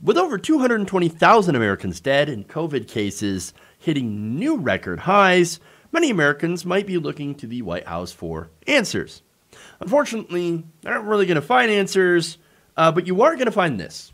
With over 220,000 Americans dead and COVID cases hitting new record highs, many Americans might be looking to the White House for answers. Unfortunately, they're not really going to find answers, but you are going to find this.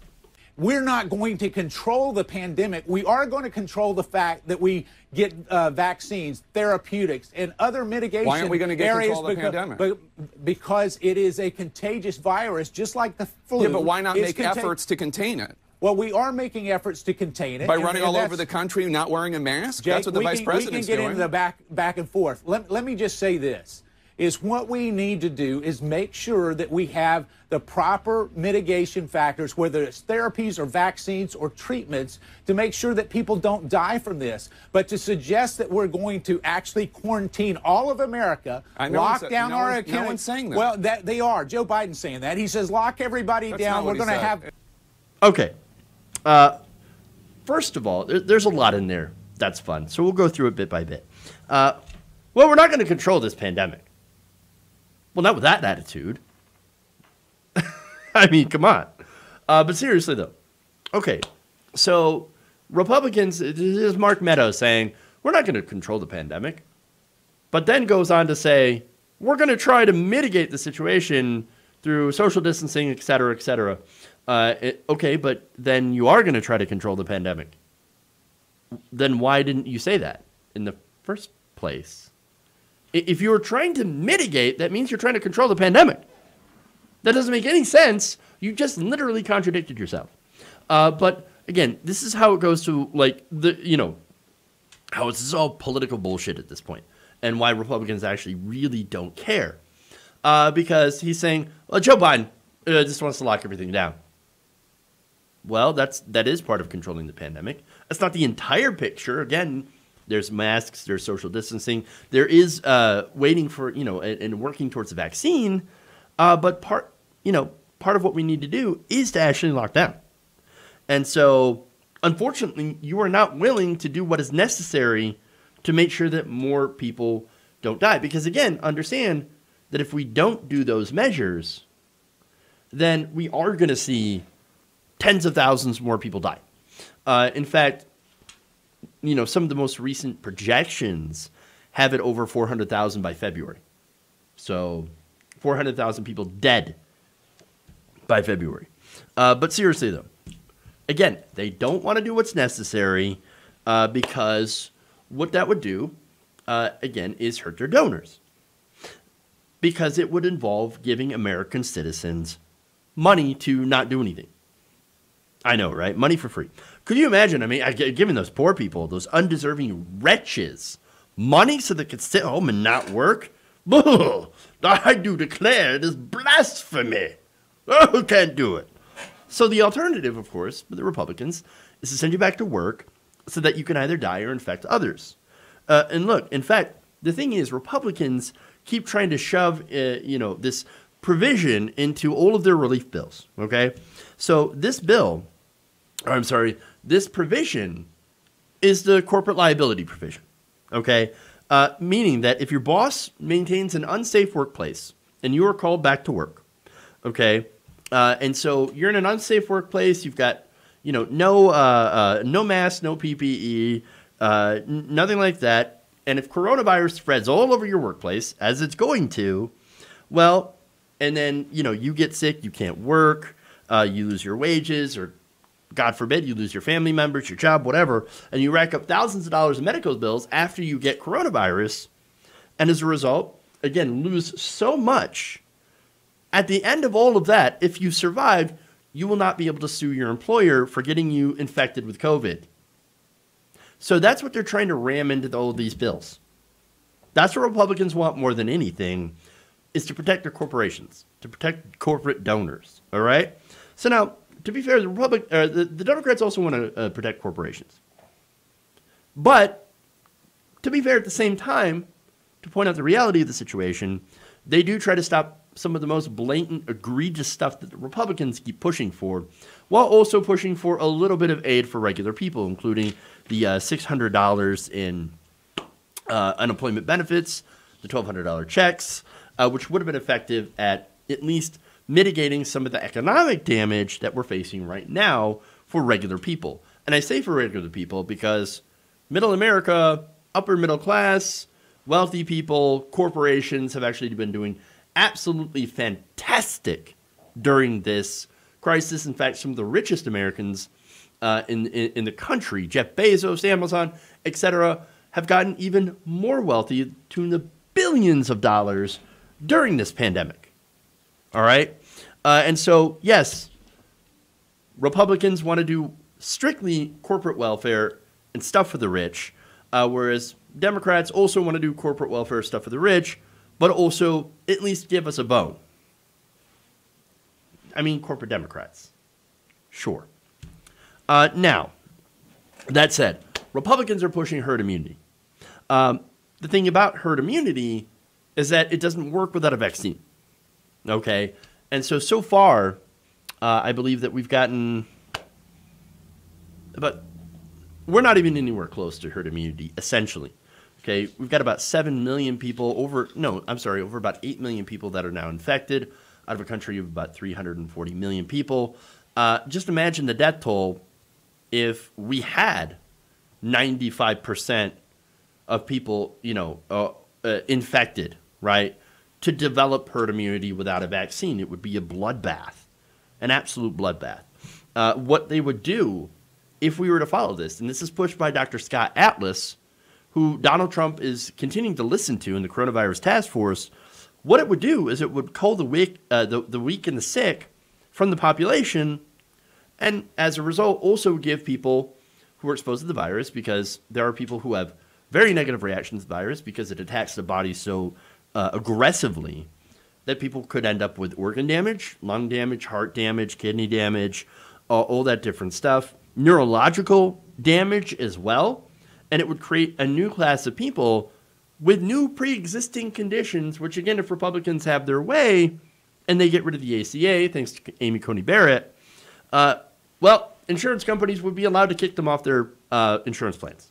We're not going to control the pandemic. We are going to control the fact that we get vaccines, therapeutics, and other mitigation. Why aren't we going to get control of the pandemic? Because it is a contagious virus, just like the flu. Yeah, but why not make efforts to contain it? Well, we are making efforts to contain it. By running all over the country, not wearing a mask? Jake, that's what the vice president's doing. We can get into the back and forth. Let me just say this. Is what we need to do is make sure that we have the proper mitigation factors, whether it's therapies or vaccines or treatments, to make sure that people don't die from this. But to suggest that we're going to actually quarantine all of America, lock down our economy. No one's saying that. Well, they are. Joe Biden's saying that. He says lock everybody down. We're going to have. Okay. First of all, there's a lot in there that's fun. So we'll go through it bit by bit. Well, we're not going to control this pandemic. Well, not with that attitude. I mean, come on. But seriously, though. Okay, so Republicans, this is Mark Meadows saying, we're not going to control the pandemic. But then goes on to say, we're going to try to mitigate the situation through social distancing, et cetera, et cetera. Okay, but then you are going to try to control the pandemic. Then why didn't you say that in the first place? If you were trying to mitigate, that means you're trying to control the pandemic. That doesn't make any sense. You just literally contradicted yourself. But again, this is how it goes to, like, how it's all political bullshit at this point, and why Republicans actually really don't care. Because he's saying, well, Joe Biden just wants to lock everything down. Well, that is part of controlling the pandemic. That's not the entire picture. Again, there's masks, there's social distancing, there is waiting for, and working towards a vaccine. But part of what we need to do is to actually lock down. And so, unfortunately, you are not willing to do what is necessary to make sure that more people don't die. Because again, understand that if we don't do those measures, then we are going to see tens of thousands more people die. In fact, some of the most recent projections have it over 400,000 by February. So 400,000 people dead by February. But seriously, though, again, they don't want to do what's necessary because what that would do, again, is hurt their donors. Because it would involve giving American citizens money to not do anything. I know, right? Money for free. Could you imagine? I mean, giving those poor people, those undeserving wretches, money so they could sit home and not work? Ugh, I do declare it is blasphemy. Oh, can't do it. So the alternative, of course, for the Republicans is to send you back to work so that you can either die or infect others. And look, in fact, the thing is, Republicans keep trying to shove, this provision into all of their relief bills. Okay, so this provision is the corporate liability provision. Okay, meaning that if your boss maintains an unsafe workplace and you are called back to work, okay, and so you're in an unsafe workplace, you've got no mask, no PPE, nothing like that. And if coronavirus spreads all over your workplace, as it's going to, well, and then, you get sick, you can't work, you lose your wages, or God forbid, you lose your family members, your job, whatever, and you rack up thousands of dollars in medical bills after you get coronavirus, and as a result, again, lose so much. At the end of all of that, if you survive, you will not be able to sue your employer for getting you infected with COVID. So that's what they're trying to ram into all of these bills. That's what Republicans want more than anything, is to protect their corporations, to protect corporate donors. All right? So now, to be fair, the Democrats also want to protect corporations. But to be fair, at the same time, to point out the reality of the situation, they do try to stop some of the most blatant, egregious stuff that the Republicans keep pushing for, while also pushing for a little bit of aid for regular people, including the $600 in unemployment benefits, the $1,200 checks, which would have been effective at least mitigating some of the economic damage that we're facing right now for regular people. And I say for regular people because middle America, upper middle class, wealthy people, corporations have actually been doing absolutely fantastic during this crisis. In fact, some of the richest Americans in the country, Jeff Bezos, Amazon, etc., have gotten even more wealthy to the billions of dollars during this pandemic. All right? And so, yes, Republicans want to do strictly corporate welfare and stuff for the rich, whereas Democrats also want to do corporate welfare stuff for the rich, but also at least give us a bone. I mean, corporate Democrats. Sure. Now, that said, Republicans are pushing herd immunity. The thing about herd immunity is that it doesn't work without a vaccine. Okay? And so far, I believe that we've gotten about, we're not even anywhere close to herd immunity, essentially. Okay? We've got about 7 million people, over about 8 million people that are now infected out of a country of about 340 million people. Just imagine the death toll if we had 95% of people, infected, right? To develop herd immunity without a vaccine, it would be a bloodbath, an absolute bloodbath. What they would do if we were to follow this, and this is pushed by Dr. Scott Atlas, who Donald Trump is continuing to listen to in the coronavirus task force, what it would do is it would cull the weak and the sick from the population, and as a result also give people who are exposed to the virus, because there are people who have very negative reactions to the virus because it attacks the body so aggressively that people could end up with organ damage, lung damage, heart damage, kidney damage, all that different stuff, neurological damage as well, and it would create a new class of people with new pre-existing conditions, which again, if Republicans have their way and they get rid of the ACA, thanks to Amy Coney Barrett, insurance companies would be allowed to kick them off their insurance plans.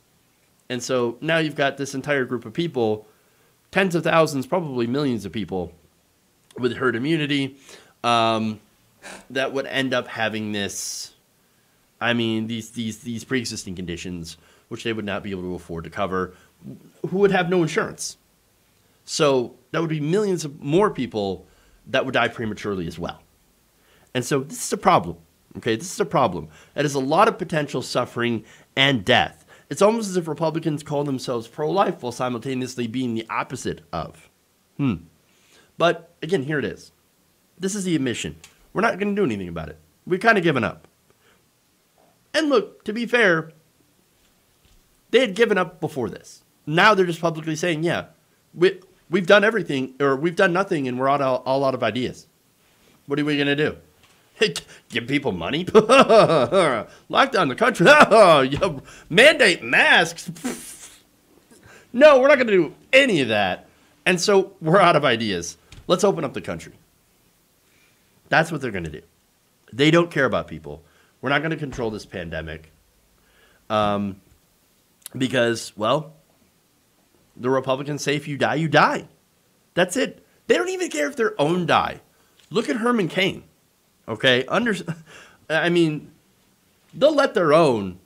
And so now you've got this entire group of people, tens of thousands, probably millions of people with herd immunity that would end up having this, these pre-existing conditions, which they would not be able to afford to cover, who would have no insurance. So that would be millions of more people that would die prematurely as well. And so this is a problem. Okay, this is a problem. That is a lot of potential suffering and death. It's almost as if Republicans call themselves pro-life while simultaneously being the opposite of. But again, here it is. This is the admission. We're not going to do anything about it. We've kind of given up. And look, to be fair, they had given up before this. Now they're just publicly saying, yeah, we've done everything, or we've done nothing, and we're all out of ideas. What are we going to do? Give people money? Lock down the country? Mandate masks? No, we're not going to do any of that. And so we're out of ideas. Let's open up the country. That's what they're going to do. They don't care about people. We're not going to control this pandemic. Because, the Republicans say if you die, you die. That's it. They don't even care if their own die. Look at Herman Cain. Okay? They'll let their own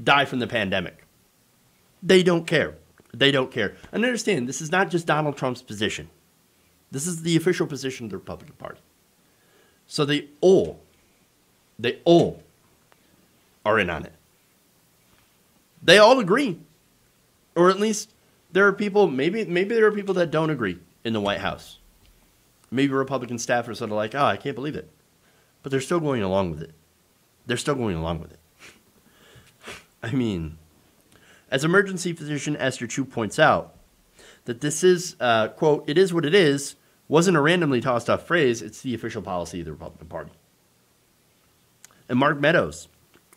die from the pandemic. They don't care. They don't care. And understand, this is not just Donald Trump's position. This is the official position of the Republican Party. So they all are in on it. They all agree. Or at least there are people, maybe there are people that don't agree in the White House. Maybe Republican staffers are like, I can't believe it. But they're still going along with it. They're still going along with it. As emergency physician Esther Chu points out, that this is, quote, it is what it is, wasn't a randomly tossed off phrase, it's the official policy of the Republican Party. And Mark Meadows,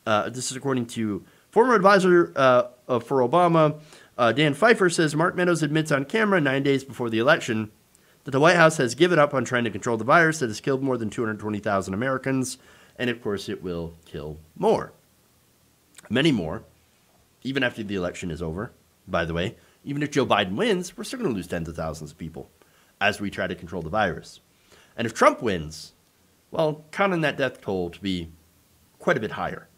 this is according to former advisor for Obama, Dan Pfeiffer, says Mark Meadows admits on camera 9 days before the election that the White House has given up on trying to control the virus that has killed more than 220,000 Americans, and of course it will kill more. Many more, even after the election is over, by the way. Even if Joe Biden wins, we're still going to lose tens of thousands of people as we try to control the virus. And if Trump wins, count on that death toll to be quite a bit higher.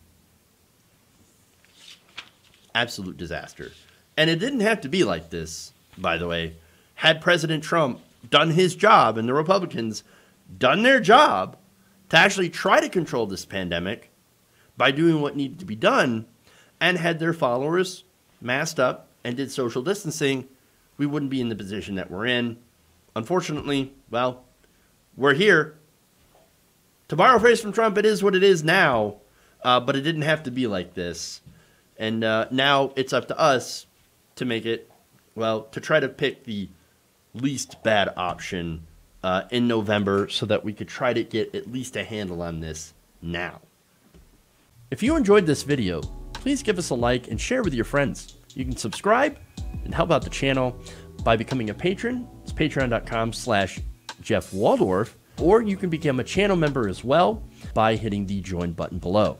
absolute disaster. And it didn't have to be like this, by the way. Had President Trump done his job and the Republicans done their job to actually try to control this pandemic by doing what needed to be done, and had their followers masked up and did social distancing, we wouldn't be in the position that we're in. Unfortunately, well, we're here. To borrow a phrase from Trump, it is what it is now, but it didn't have to be like this. And now it's up to us to make it, well, to try to pick the least bad option in November so that we could try to get at least a handle on this now. If you enjoyed this video, please give us a like and share with your friends. You can subscribe and help out the channel by becoming a patron. It's patreon.com/Jeff Waldorf, or you can become a channel member as well by hitting the join button below.